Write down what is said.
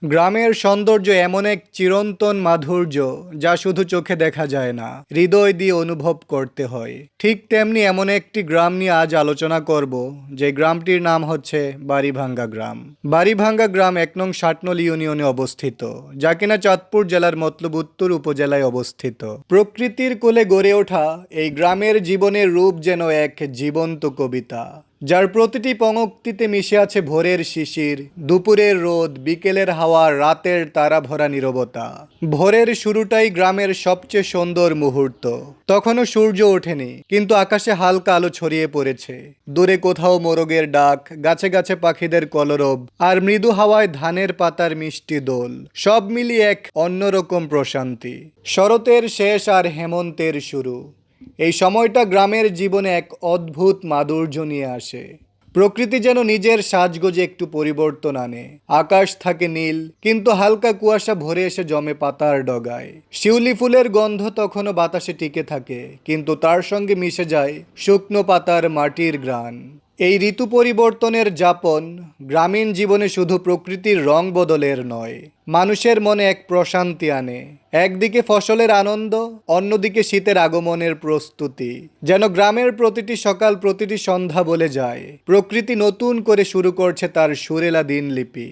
গ্রামের সৌন্দর্য এমন এক চিরন্তন মাধুর্য যা শুধু চোখে দেখা যায় না, হৃদয় দিয়ে অনুভব করতে হয়। ঠিক তেমনি এমন একটি গ্রাম নিয়ে আজ আলোচনা করব, যে গ্রামটির নাম হচ্ছে বাড়িভাঙ্গা গ্রাম। বাড়িভাঙ্গা গ্রাম ১ নং সাতনল ইউনিয়নে অবস্থিত, যা কিনা চাঁদপুর জেলার মতলব উত্তর উপজেলায় অবস্থিত। প্রকৃতির কোলে গড়ে ওঠা এই গ্রামের জীবনের রূপ যেন এক জীবন্ত কবিতা, যার প্রতিটি পংক্তিতে মিশে আছে ভোরের শিশির, দুপুরের রোদ, বিকেলের হাওয়া, রাতের তারা ভরা নীরবতা। ভোরের শুরুটাই গ্রামের সবচেয়ে সুন্দর মুহূর্ত। তখনও সূর্য ওঠেনি, কিন্তু আকাশে হালকা আলো ছড়িয়ে পড়েছে। দূরে কোথাও মোরগের ডাক, গাছে গাছে পাখিদের কলরব, আর মৃদু হাওয়ায় ধানের পাতার মিষ্টি দোল, সব মিলিয়ে এক অন্যরকম প্রশান্তি। শরতের শেষ আর হেমন্তের শুরু, এই সময়টা গ্রামের জীবনে এক অদ্ভুত মাধুর্য নিয়ে আসে। প্রকৃতি যেন নিজের সাজগোজে একটু পরিবর্তন আনে। আকাশ থাকে নীল, কিন্তু হালকা কুয়াশা ভরে এসে জমে পাতার ডগায়। শিউলি ফুলের গন্ধ তখনও বাতাসে টিকে থাকে, কিন্তু তার সঙ্গে মিশে যায় শুকনো পাতার মাটির ঘ্রাণ। এই ঋতু পরিবর্তনের যাপন গ্রামীণ জীবনে শুধু প্রকৃতির রং বদলের নয়, মানুষের মনে এক প্রশান্তি আনে। একদিকে ফসলের আনন্দ, অন্যদিকে শীতের আগমনের প্রস্তুতি। যেন গ্রামের প্রতিটি সকাল, প্রতিটি সন্ধ্যা বলে যায় প্রকৃতি নতুন করে শুরু করছে তার সুরেলা দিনলিপি।